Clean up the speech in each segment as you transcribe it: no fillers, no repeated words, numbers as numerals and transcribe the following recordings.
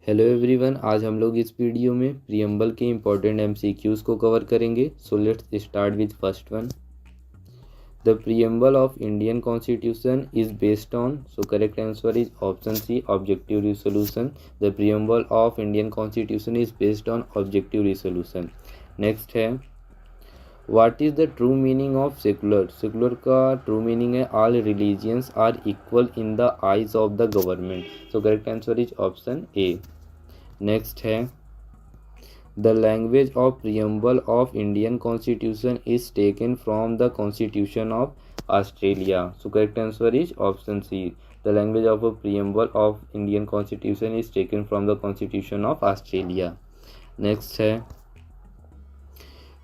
Hello everyone, आज हम लोग इस वीडियो में प्रियम्बल के इम्पोर्टेंट एमसीक्यूज को कवर करेंगे। So let's start with first one. The preamble of Indian constitution is based on, so correct answer is option C, objective resolution. The preamble of Indian constitution is based on objective resolution. Next है, what is the true meaning of secular. Secular का true meaning है all religions are equal in the eyes of the government. So correct answer is option A. Next है, the language of preamble of Indian constitution is taken from the constitution of Australia. So correct answer is option C, the language of a preamble of Indian constitution is taken from the constitution of Australia. Next है,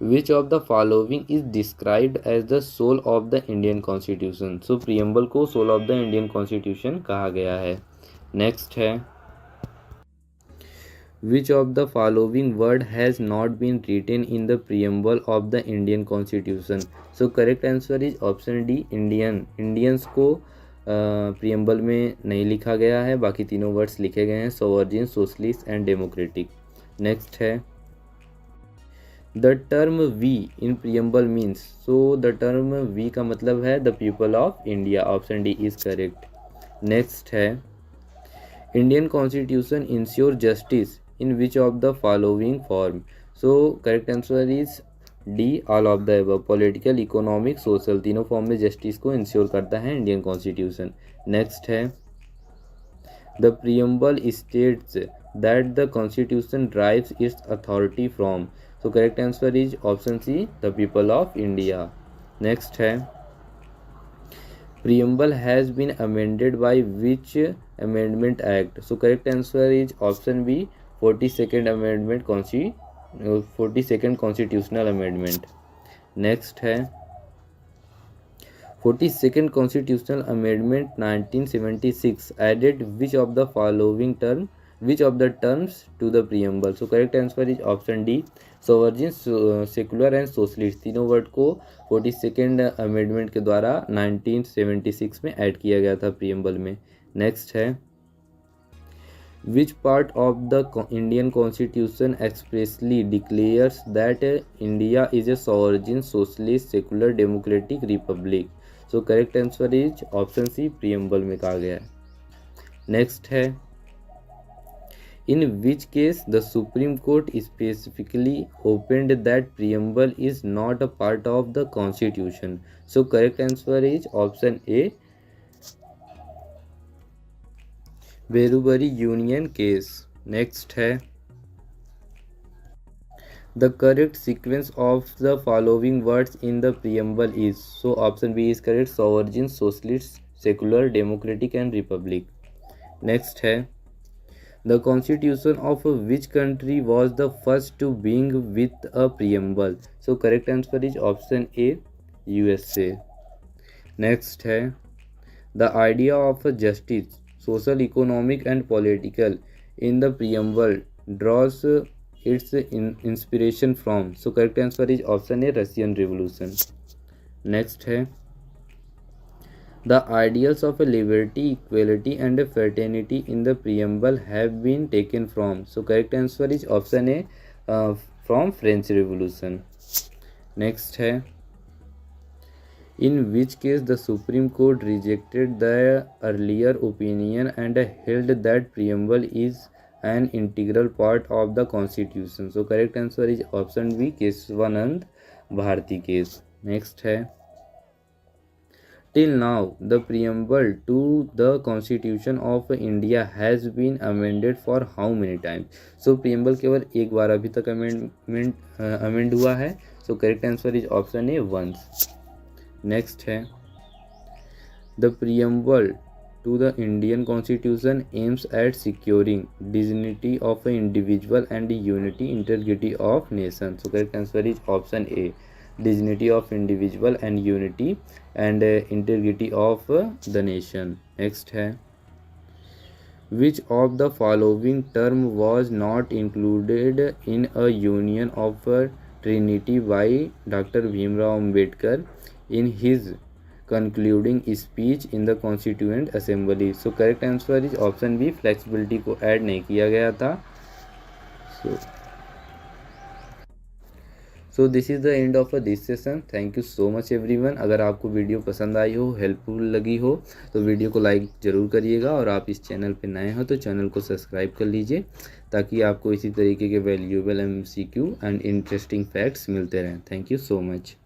which of the following is described as the soul of the Indian constitution. So preamble को soul of the Indian constitution कहा गया है। Next है, which of the following word has not been written in the preamble of the Indian Constitution? So correct answer is option D, Indian। Indians को preamble में नहीं लिखा गया है, बाकी तीनों वर्ड्स लिखे गए हैं, sovereign, socialist and democratic. Next है, the term we in preamble means. So the term we का मतलब है the people of India. Option D is correct. Next है, Indian constitution ensure justice in which of the following form? So correct answer is D, all of the above। Political, economic, social तीनों form में justice को ensure करता है Indian constitution. Next है, the preamble states that the constitution drives its authority from. So correct answer is option C, the people of India. Next है, preamble has been amended by which amendment act? So correct answer is option B, 42nd amendment 42nd constitutional amendment। Next है, 42nd constitutional amendment 1976 added which of the following terms to the preamble? So correct answer is option D, sovereign, secular and socialist तीनों word को 42nd amendment के द्वारा 1976 में add किया गया था preamble में। नेक्स्ट है, which part of the Indian constitution expressly declares that India is a sovereign, socialist, secular, democratic republic. So correct answer is option C, preamble में कहा गया है। नेक्स्ट है, in which case the Supreme Court specifically opened that preamble is not a part of the constitution? So correct answer is option A, Berubari Union case। next है, the correct sequence of the following words in the preamble is? So option B is correct, sovereign, socialist, secular, democratic and republic। next है, the constitution of which country was the first to begin with a preamble? So correct answer is option A, USA। next है, the idea of justice, social, economic and political in the preamble draws its inspiration from? So correct answer is option A, Russian Revolution। next है, the ideals of liberty, equality and fraternity in the preamble have been taken from? So correct answer is option A, from French Revolution। next है, in which case the Supreme Court rejected the earlier opinion and held that preamble is an integral part of the constitution? So correct answer is option B, Keshavananda Bharti case। next है, till now the preamble to the constitution of India has been amended for how many times? So preamble केवल एक बार अभी तक amend हुआ है। So correct answer is option A, once। next है, the preamble to the Indian constitution aims at securing dignity of an individual and unity, integrity of nation। So correct answer is option A, dignity of individual and unity and integrity of the nation। next है, which of the following term was not included in a union of Trinity by Dr. Bhimrao Ambedkar in his concluding speech in the constituent assembly. So correct answer is option B, flexibility को add नहीं किया गया था। So this is the end of this session. Thank you so much everyone. अगर आपको video पसंद आई हो, helpful लगी हो, तो वीडियो को लाइक ज़रूर करिएगा, और आप इस चैनल पे नए हो तो चैनल को सब्सक्राइब कर लीजिए, ताकि आपको इसी तरीके के valuable MCQ and interesting facts मिलते रहें। Thank you so much.